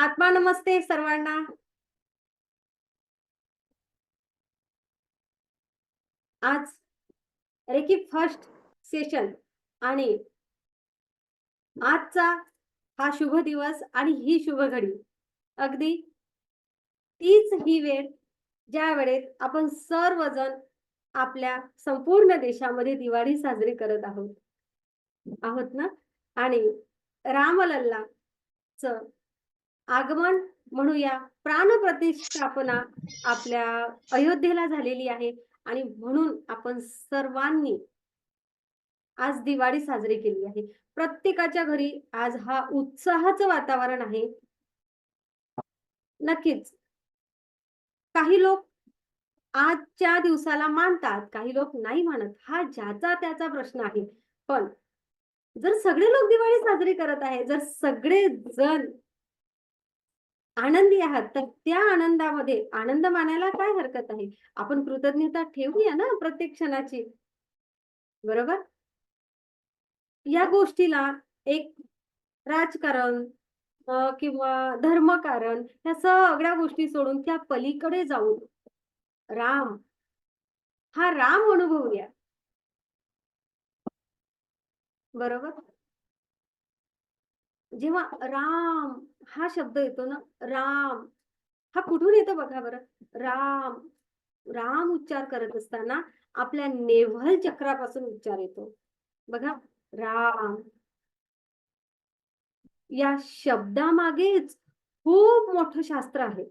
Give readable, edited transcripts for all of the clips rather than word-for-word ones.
आत्मा नमस्ते सर्वांना. आज रेकी फर्स्ट सेशन आणि आजचा हा शुभ दिवस आणि ही शुभ घडी अगदी तीच ही वेळ ज्या वेळेत आपण सर्वजण आपल्या संपूर्ण देशामध्ये दिवाळी साजरी करत आहोत आहोत ना. आणि रामलल्लाच आगमन म्हणूया, प्राणप्रतिष्ठापना आपल्या अयोध्येला झालेली आहे आणि म्हणून आपण सर्वांनी आज दिवाळी साजरी केली आहे. प्रत्येकाच्या घरी आज हा उत्साहाचं वातावरण आहे. नक्कीच काही लोक आजच्या दिवसाला मानतात, काही लोक नाही मानत. हा ज्याचा त्याचा प्रश्न आहे. पण जर सगळे लोक दिवाळी साजरी करत आहे, जर सगळे जण आनंदी आहात, तर त्या आनंदामध्ये आनंद मानायला काय हरकत आहे? आपण कृतज्ञता ठेवूया ना प्रत्येक क्षणाची. बरोबर? या गोष्टीला एक राजकारण किंवा धर्मकारण ह्या सगळ्या गोष्टी सोडून त्या पलीकडे जाऊन राम हा राम अनुभवूया. बरोबर? जेव्हा राम हा शब्द येतो ना, राम हा कुठून येतो बघा बरं. राम राम उच्चार करत असताना आपल्या नेव्हल चक्रापासून उच्चार येतो बघा. राम या शब्दामागेच खूप मोठं शास्त्र आहे.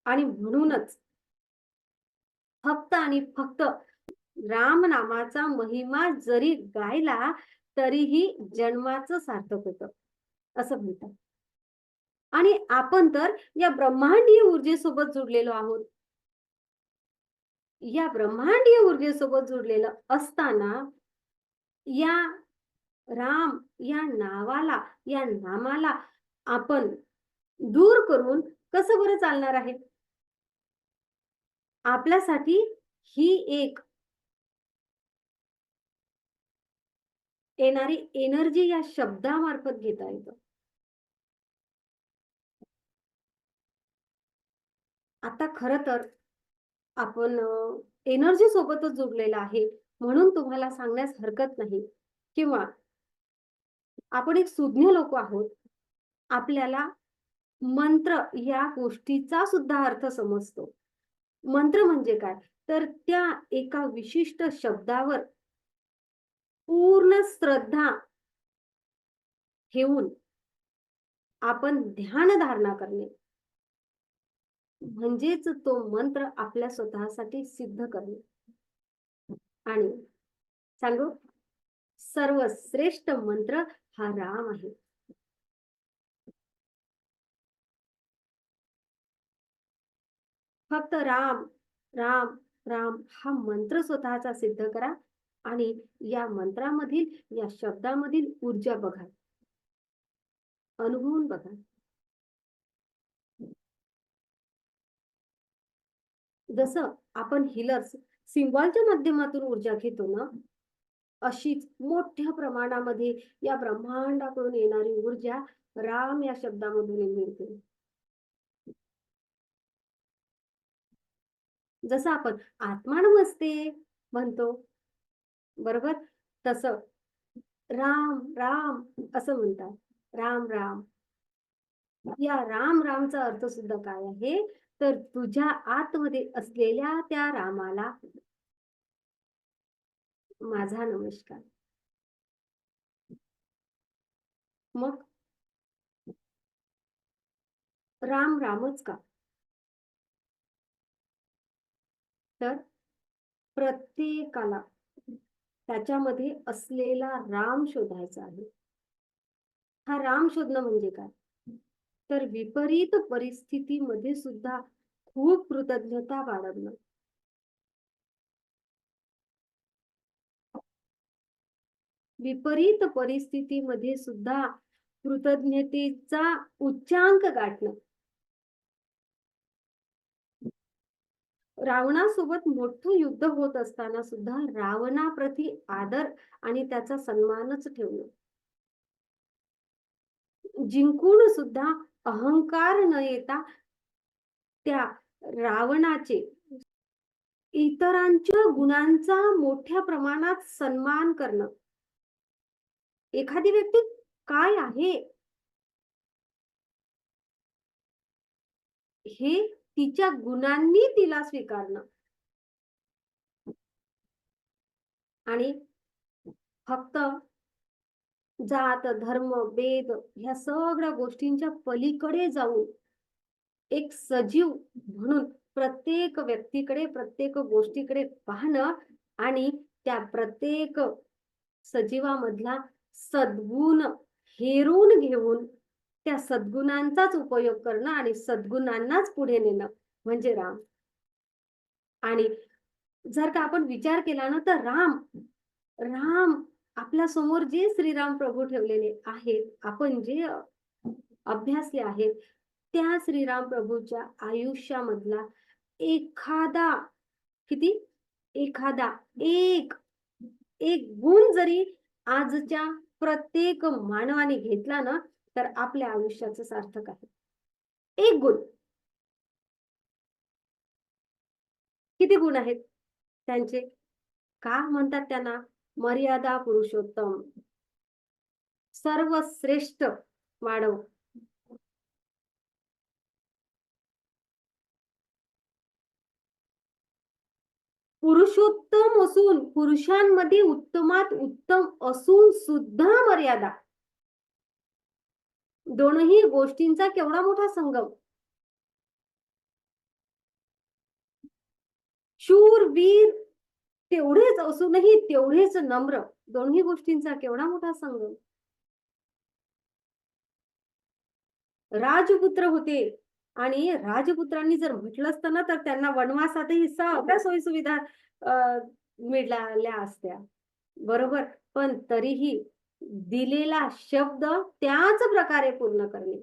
आणि म्हणूनच फक्त आणि फक्त राम नामाचा महिमा जरी गायला तरीही जन्माचं सार्थक होतं असं म्हणतात. आणि आपण तर या ब्रह्मांडीय ऊर्जेसोबत जुडलेलो आहोत. या ब्रह्मांडीय ऊर्जेसोबत जुडलेलं असताना या राम या नावाला, या नामाला आपण दूर करून कसं बरं चालणार आहे? आपल्यासाठी ही एक येणारी एनर्जी या शब्दामार्फत घेता येतं. आता खरं तर आपण एनर्जी सोबतच जुडलेला आहे म्हणून तुम्हाला सांगण्यास हरकत नाही. किंवा आपण एक सुज्ञ लोक आहोत. आपल्याला मंत्र या गोष्टीचा सुद्धा अर्थ समजतो. मंत्र म्हणजे काय? तर त्या एका विशिष्ट शब्दावर पूर्ण श्रद्धा ठेवून आपण ध्यान धारणा करणे म्हणजेच तो मंत्र आपल्या स्वतःसाठी सिद्ध करणे. आणि सांगू, सर्वश्रेष्ठ मंत्र हा राम आहे. फक्त राम राम राम हा मंत्र स्वतःचा सिद्ध करा आणि या मंत्रामधील, या शब्दामधील ऊर्जा बघा, अनुभवून बघा. जसं आपण हिलर्स सिम्बॉलच्या माध्यमातून ऊर्जा घेतो ना, अशीच मोठ्या प्रमाणामध्ये या ब्रह्मांडाकडून येणारी ऊर्जा राम या शब्दामधून मिळते. जसं आपण आत्मा नमस्ते म्हणतो, बरोबर, तसं राम राम असं म्हणतात. राम राम या राम रामचा अर्थ सुद्धा काय आहे? तर तुझ्या आतमध्ये असलेल्या त्या रामाला माझा नमस्कार. मग राम रामच का? तर प्रत्येकाला त्याच्यामध्ये असलेला राम शोधायचा आहे. हा राम शोधणं म्हणजे काय? तर विपरीत परिस्थितीमध्ये सुद्धा खूप कृतज्ञता बाळगणं. विपरीत परिस्थितीमध्ये सुद्धा कृतज्ञतेचा उच्चांक गाठणं. रावणासोबत मोठं युद्ध होत असताना सुद्धा रावणाप्रती आदर आणि त्याचा सन्मानच ठेवणं. जिंकून सुद्धा अहंकार न येता त्या रावणाचे इतरांच्या गुणांचा मोठ्या प्रमाणात सन्मान करणं. एखादी व्यक्ती काय आहे हे तिच्या गुणांनी तिला स्वीकारणं आणि फक्त जात, धर्म, भेद ह्या सगळ्या गोष्टींच्या पलीकडे जाऊन एक सजीव म्हणून प्रत्येक व्यक्तीकडे, प्रत्येक गोष्टीकडे पाहणं आणि त्या प्रत्येक सजीवामधला सद्गुण हेरून घेऊन त्या सद्गुणांचाच उपयोग करणं आणि सद्गुणांनाच पुढे नेणं म्हणजे राम. आणि जर का आपण विचार केला ना तर राम राम आपल्या समोर जे श्रीराम प्रभू ठेवलेले आहेत, आपण जे अभ्यासले आहेत, त्या श्रीराम प्रभूच्या आयुष्यामधला एखादा किती एखादा एक एक गुण जरी आजच्या प्रत्येक मानवाने घेतला ना तर आपल्या आयुष्याचं सार्थक आहे. एक गुण. किती गुण आहेत त्यांचे? का म्हणतात त्यांना मर्यादा पुरुषोत्तम, सर्वश्रेष्ठ मानव. पुरुषोत्तम असून पुरुषांमध्ये उत्तमात उत्तम असून सुद्धा मर्यादा. दोनही गोष्टींचा केवढा मोठा संगम. शूरवीर तेवढेच असूनही तेवढेच नम्र. दोन्ही गोष्टींचा केवढा मोठा संगम. राजपुत्र होते आणि राजपुत्रांनी जर म्हटलं असतं ना तर त्यांना वनवासातही सगळ्या सोयी सुविधा मिळाल्या असत्या, बरोबर. पण तरीही दिलेला शब्द त्याच प्रकारे पूर्ण करणे.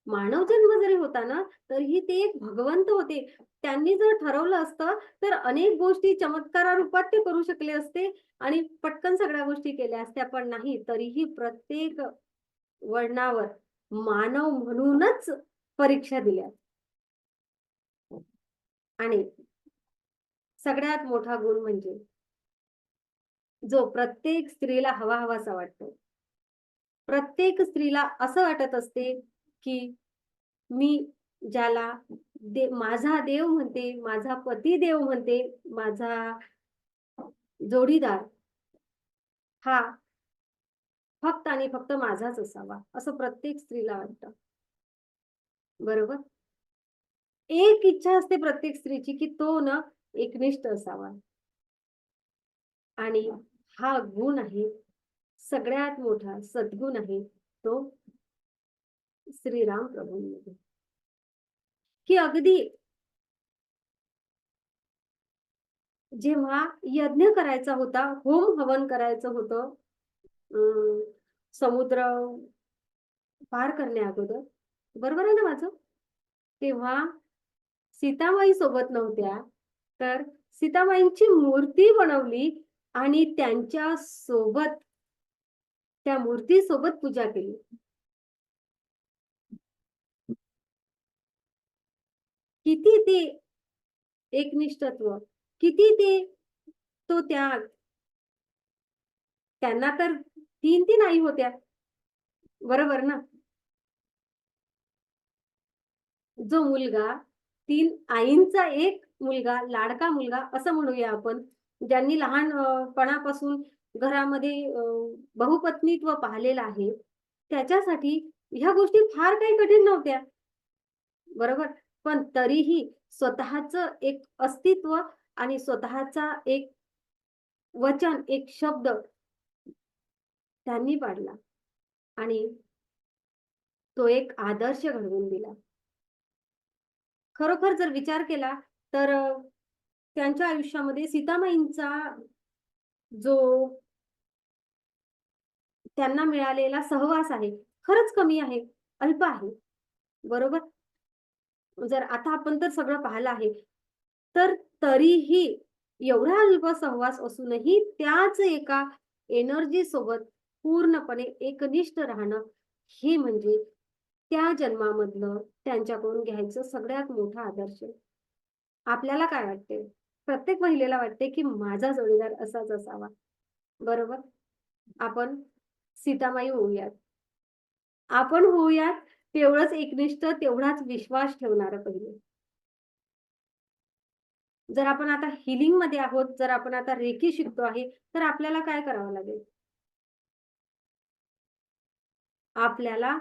मानव जन्म जरी होता ना तरीही ते एक भगवंत होते. त्यांनी जर ठरवलं असतं तर अनेक गोष्टी चमत्कारा रूपात ते करू शकले असते आणि पटकन सगळ्या गोष्टी केल्या असत्या, पण नाही. तरीही प्रत्येक वळणावर मानव म्हणूनच परीक्षा दिल्या. आणि सगळ्यात मोठा गुण म्हणजे जो प्रत्येक स्त्रीला हवाहवासा वाटतो. प्रत्येक स्त्रीला असं वाटत असते की मी ज्याला माझा देव म्हणते, माझा पती देव म्हणते, माझा जोडीदार हा फक्त आणि फक्त माझाच असावा असं प्रत्येक स्त्रीला वाटतं, बरोबर. एक इच्छा असते प्रत्येक स्त्रीची की तो ना एकनिष्ठ असावा. आणि हा गुण आहे सगळ्यात मोठा सद्गुण आहे तो श्रीराम प्रभूंमध्ये. की अगदी जेव्हा यज्ञ करायचा होता, होम हवन करायचं होतं, समुद्र पार करण्या अगोदर, बरोबर आहे ना माझं? तेव्हा सीतामाई सोबत नव्हत्या, तर सीतामाईंची मूर्ती बनवली आणि त्यांच्या सोबत त्या मूर्ती सोबत पूजा केली. किती ते एकनिष्ठत्व, किती ते तो त्याग. त्यांना तर 3 आई होत्या, बरोबर ना. जो मुलगा 3 आईंचा एक मुलगा, लाडका मुलगा असं म्हणूया आपण, ज्यांनी लहानपणापासून घरामध्ये बहुपत्नीत्व पाहिलेलं आहे, त्याच्यासाठी ह्या गोष्टी फार काही कठीण नव्हत्या, बरोबर. पण तरीही स्वतःचं एक अस्तित्व आणि स्वतःचा एक वचन, एक शब्द त्यांनी पाडला आणि तो एक आदर्श घडवून दिला. खरोखर जर विचार केला तर त्यांच्या आयुष्यामध्ये सीतामाईंचा जो त्यांना मिळालेला सहवास आहे खरंच कमी आहे, अल्प आहे, बरोबर. जर आता आपण तर सगळं पाहिलं आहे, तर तरीही एवढा अल्प सहवास असूनही त्याच एका एनर्जी सोबत पूर्णपणे एकनिष्ठ राहणं, हे म्हणजे त्या जन्मामधलं त्यांच्याकडून घ्यायचं सगळ्यात मोठा आदर्श. आपल्याला काय वाटते? प्रत्येक महिलेला वाटते, की माझा जोडीदार असाच असावा. बरोबर? आपण सीतामाई होऊयात. आपण होऊयात तेवढंच एकनिष्ठ, तेवढाच विश्वास ठेवणारं पहिले. जर आपण आता हीलिंगमध्ये आहोत, जर आपण आता रेकी शिकतो आहे, तर आपल्याला काय करावं लागेल? आपल्याला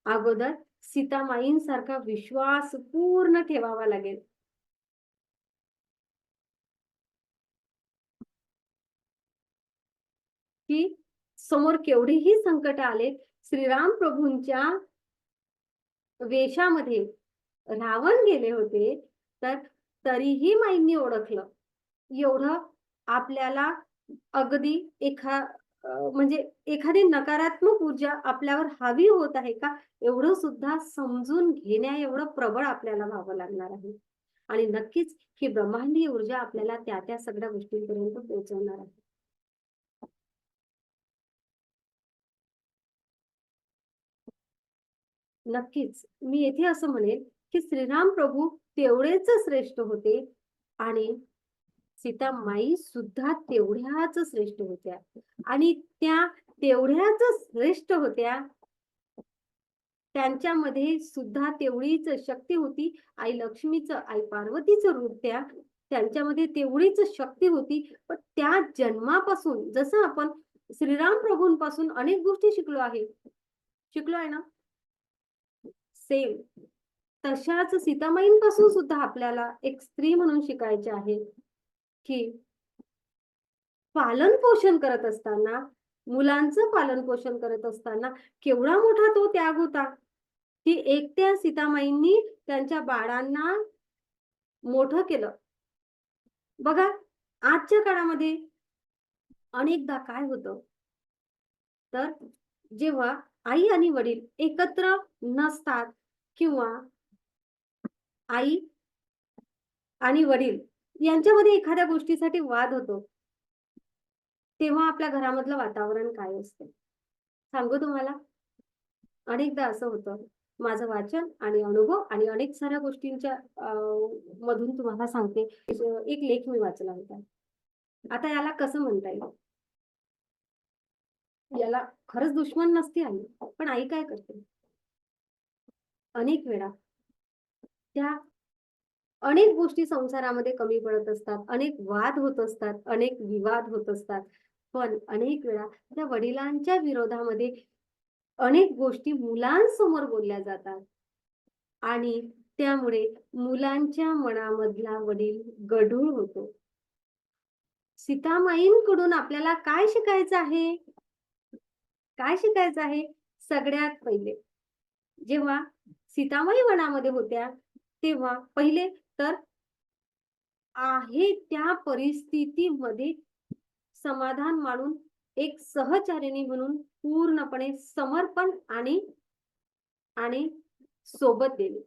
अगोदर सीतामाईंसारखा विश्वास पूर्ण ठेवावा लागेल, की समोर केवढीही संकट आले, श्रीराम प्रभूंच्या वेशामध्ये रावण गेले होते, तर तरीही माईंनी ओळखलं. एवढं आपल्याला अगदी म्हणजे एखादी नकारात्मक ऊर्जा आपल्यावर हावी होत आहे का, एवढं सुद्धा समजून घेण्या एवढं प्रबळ आपल्याला व्हावं लागणार आहे. आणि नक्कीच ही ब्रह्मांडीय ऊर्जा आपल्याला त्या सगळ्या गोष्टींपर्यंत पोहोचवणार आहे. नक्कीच. मी येथे असं म्हणेल, की श्रीराम प्रभू तेवढेच श्रेष्ठ होते आणि सीतामाई सुद्धा तेवढ्याच श्रेष्ठ होत्या आणि त्या तेवढ्याच श्रेष्ठ होत्या. त्यांच्यामध्ये सुद्धा तेवढीच शक्ती होती. आई लक्ष्मीचं, आई पार्वतीचं रूप त्यांच्यामध्ये तेवढीच शक्ती होती. पण त्या जन्मापासून जसं आपण श्रीराम प्रभूंपासून अनेक गोष्टी शिकलो आहे ना? सेम तशाच सीतामाईंपासून सुद्धा आपल्याला एक स्त्री म्हणून शिकायचे आहे, की पालन-पोषण करत असताना, मुलांचं पालन-पोषण करत असताना केवढा मोठा तो त्याग होता, की एकट्या सीतामाईंनी त्यांच्या बाळांना मोठं केलं. बघा, आजच्या काळामध्ये अनेकदा काय होतं, तर जेव्हा आई आणि वडील एकत्र नसतात किंवा आई आणि वडील यांच्यामध्ये एखाद्या गोष्टीसाठी वाद होतो, तेव्हा आपल्या घरामधलं वातावरण काय असतं? सांगू तुम्हाला? अनेकदा असं होतं. माझं वाचन आणि अनुभव आणि अनेक साऱ्या गोष्टींच्या मधून तुम्हाला सांगते. एक लेख मी वाचला होता. आता याला कसं म्हणता येईल? याला खरंच दुश्मन नसते आई. पण आई काय करते? अनेक वेळा त्या अनेक गोष्टी संसारामध्ये कमी पडत असतात. अनेक वाद होत असतात. अनेक विवाद होत असतात. पण अनेक वेळा त्या वडिलांच्या विरोधामध्ये अनेक गोष्टी मुलांसमोर बोलल्या जातात आणि त्यामुळे मुलांच्या मनामधला वडील गढूळ होतो. सीतामाईंकडून आपल्याला काय शिकायचं आहे? काय शिकायचं आहे? सगळ्यात पहिले जेव्हा सीतामाई वनामध्ये होत्या, तेव्हा पहिले तर आहे त्या परिस्थितीमध्ये समाधान मानून एक सहचारिणी म्हणून पूर्णपणे समर्पण आणि आणि सोबत दिली.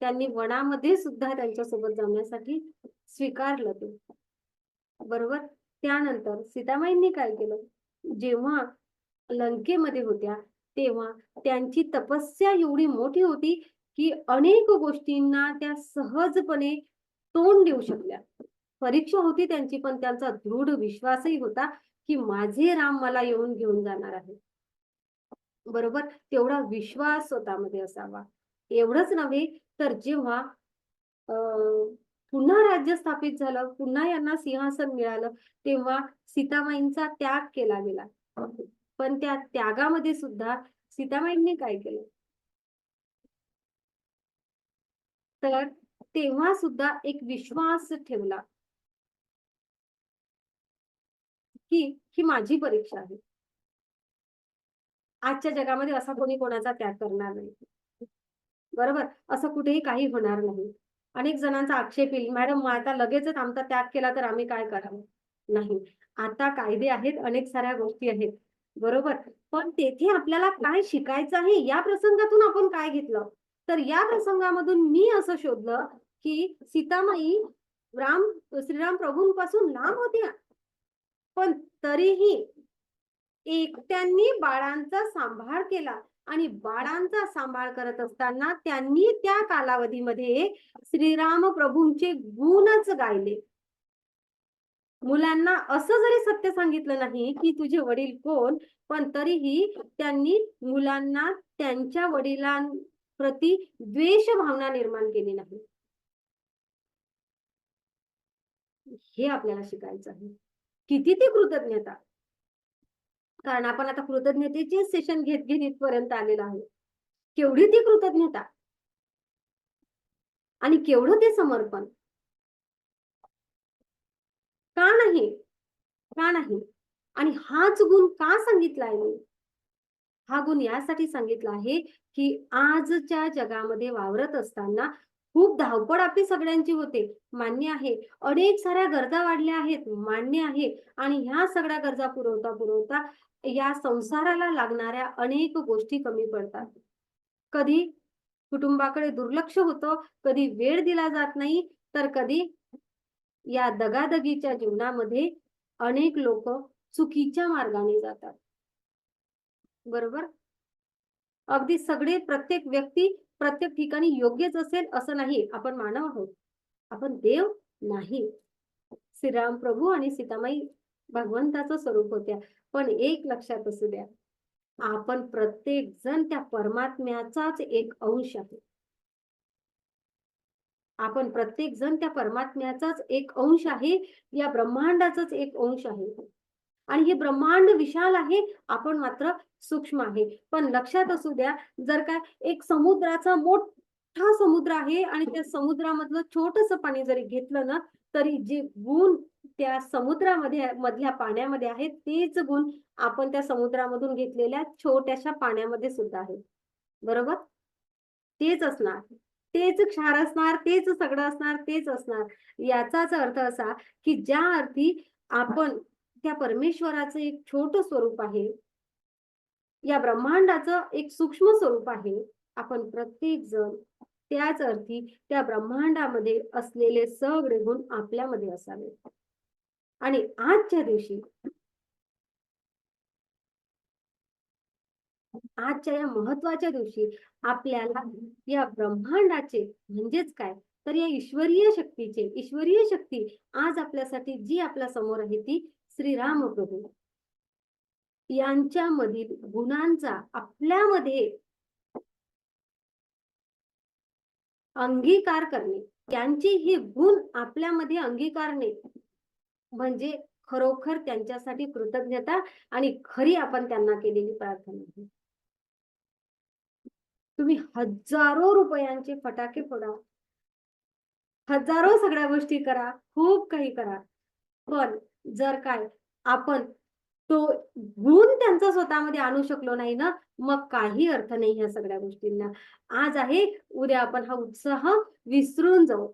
त्यांनी वनामध्ये सुद्धा त्यांच्यासोबत जाण्यासाठी स्वीकारलं ते. बरोबर? त्यानंतर सीतामाईंनी काय केलं? जेव्हा लंकेमध्ये होत्या, तेव्हा त्यांची तपस्या एवढी मोठी होती, की अनेक गोष्टींना त्या सहजपणे तोंड देऊ शकल्या. परीक्षा होती त्यांची, पण त्यांचा दृढ विश्वासही होता, की माझे राम मला येऊन घेऊन जाणार आहे. बरोबर? तेवढा विश्वास स्वतःमध्ये असावा. एवढंच नव्हे, तर जेव्हा अ, पुन्हा राज्य स्थापित झालं, पुन्हा यांना सिंहासन मिळालं, तेव्हा सीतामाईंचा त्याग केला गेला. पण त्या त्यागामध्ये सुद्धा सीतामाईंनी काय केलं? तर तेव्हा सुद्धा एक विश्वास ठेवला, की ही माझी परीक्षा आहे. आजच्या जगामध्ये असा कोणी कोणाचा त्याग करणार नाही. बरोबर? असं कुठेही काही होणार नाही. अनेक जणांचा आक्षेप येईल, "मॅडम मग आता लगेचच आमचा त्याग केला तर आम्ही काय करावं?" नाही. आता कायदे आहेत, अनेक साऱ्या गोष्टी आहेत. बरोबर? पण तेथे आपल्याला काय शिकायचं आहे, या प्रसंगातून आपण काय घेतलं? तर या प्रसंगामधून मी असं शोधलं, की सीतामाई राम श्रीराम प्रभूंपासून लांब होत्या. पण तरीही एकट्यांनी बाळांचा सांभाळ केला आणि बाळांचा सांभाळ करत असताना त्यांनी त्या कालावधीमध्ये श्रीराम प्रभूंचे गुणच गायले. मुलांना असं जरी सत्य सांगितलं नाही की तुझे वडील कोण, पण तरीही त्यांनी मुलांना त्यांच्या वडिलांप्रती द्वेष भावना निर्माण केली नाही. हे आपल्याला शिकायचं आहे. किती ती कृतज्ञता. कारण आपण आता कृतज्ञतेचे सेशन घेत घेत इथपर्यंत आलेलो आहे. केवढी ती कृतज्ञता आणि केवढं ते समर्पण. का नाही? का नाही? आणि हाच गुण का सांगितलाय मी? हा गुण यासाठी सांगितला आहे की आजच्या जगामध्ये वावरत असताना खूप धावपळ आपली सगळ्यांची होते, मान्य आहे. अनेक साऱ्या गरजा वाढल्या आहेत, मान्य आहे. आणि ह्या सगळ्या गरजा पुरवता पुरवता या संसाराला लागणाऱ्या अनेक गोष्टी कमी पडतात. कधी कुटुंबाकडे दुर्लक्ष होतं, कधी वेळ दिला जात नाही, तर कधी या दगादगीच्या जीवनामध्ये अनेक लोक चुकीच्या मार्गाने जातात. बरोबर? अगदी सगळे प्रत्येक व्यक्ती प्रत्येक ठिकाणी योग्यच असेल असं नाही. आपण मानव आहोत, आपण देव नाही. श्रीराम प्रभू आणि सीतामाई भगवंताचं स्वरूप होत्या. पण एक लक्षात असू द्या, आपण प्रत्येक जण त्या परमात्म्याचाच एक अंश आहे. आपण प्रत्येक जण त्या परमात्म्याचाच एक अंश आहे, या ब्रह्मांडाचाच एक अंश आहे. आणि हे ब्रह्मांड विशाल आहे, आपण मात्र सूक्ष्म आहे. पण लक्षात असू द्या, जर का एक समुद्राचा मोठा समुद्र आहे आणि त्या समुद्रामधलं छोटंसं पाणी जरी घेतलं ना, तरी जे गुण त्या समुद्रामध्ये मधल्या पाण्यामध्ये आहेत, तेच गुण आपण त्या समुद्रामधून घेतलेल्या छोट्याशा पाण्यामध्ये सुद्धा आहेत. बरोबर? तेच असणार. तेच क्षार असणार, तेच सगळं असणार, तेच असणार. याचाच अर्थ असा की ज्या अर्थी आपण त्या परमेश्वराचं एक छोटं स्वरूप आहे, या ब्रह्मांडाचं एक सूक्ष्म स्वरूप आहे. आपण प्रत्येक जण त्याच अर्थी त्या ब्रह्मांडामध्ये असलेले सगळे गुण आपल्यामध्ये असावे. आणि आजच्या या महत्वाच्या दिवशी आपल्याला या ब्रह्मांडाचे म्हणजेच काय, तर या ईश्वरीय शक्ती आज आपल्यासाठी जी आपल्या समोर आहे ती श्रीराम प्रभू यांच्यामधील गुणांचा आपल्यामध्ये अंगीकार करणे, त्यांची ही गुण आपल्यामध्ये अंगीकारणे म्हणजे खरोखर त्यांच्यासाठी कृतज्ञता आणि खरी आपण त्यांना केलेली प्रार्थना आहे. तुम्ही हजारो रुपयांचे फटाके फोडा, हजारो सगळ्या गोष्टी करा, खूप काही करा, पण जर काय आपण तो गुण त्यांचा स्वतःमध्ये आणू शकलो नाही ना, मग काही अर्थ नाही ह्या सगळ्या गोष्टींना. आज आहे, उद्या आपण हा उत्साह विसरून जाऊ.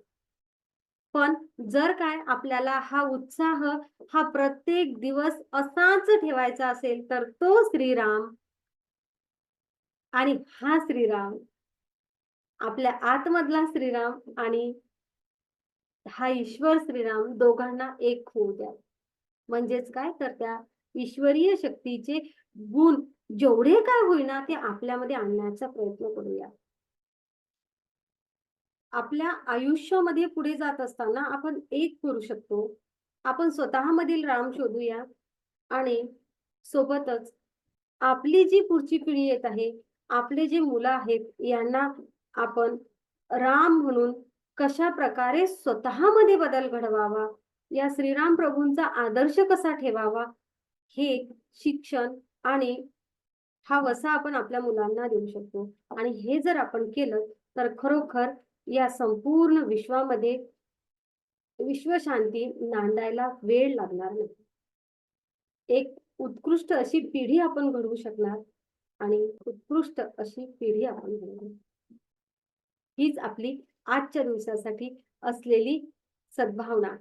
पण जर काय आपल्याला हा उत्साह हा प्रत्येक दिवस असाच ठेवायचा असेल, तर तो श्रीराम आणि हा श्रीराम आपल्या आतमधला श्रीराम आणि हा ईश्वर श्रीराम दोघांना एक होऊ द्या. म्हणजेच काय, तर त्या ईश्वरीय शक्तीचे गुण जेवढे काय होईना ते आपल्यामध्ये आणण्याचा प्रयत्न करूया. आपल्या आयुष्यामध्ये पुढे जात असताना आपण एक करू शकतो, आपण स्वतःमधील राम शोधूया आणि सोबतच आपली जी पुढची पिढी येत आहे, आपले जे मुलं आहेत, यांना आपण राम म्हणून कशा प्रकारे स्वतःमध्ये बदल घडवावा, या श्रीराम प्रभूंचा आदर्श कसा ठेवावा, हे शिक्षण आणि हा वसा आपण आपल्या मुलांना देऊ शकतो. आणि हे जर आपण केलं तर खरोखर या संपूर्ण विश्वामध्ये विश्वशांती नांदायला वेळ लागणार नाही. एक उत्कृष्ट अशी पिढी आपण घडवू शकणार आणि उत्कृष्ट अशी पिढी आपण घडवू. हीच आपली आजच्या दिवसासाठी असलेली सद्भावना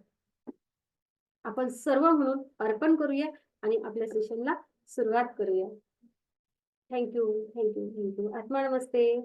आपण सर्व म्हणून अर्पण करूया आणि आपल्या सेशनला सुरुवात करूया. थँक्यू. आत्मा नमस्ते.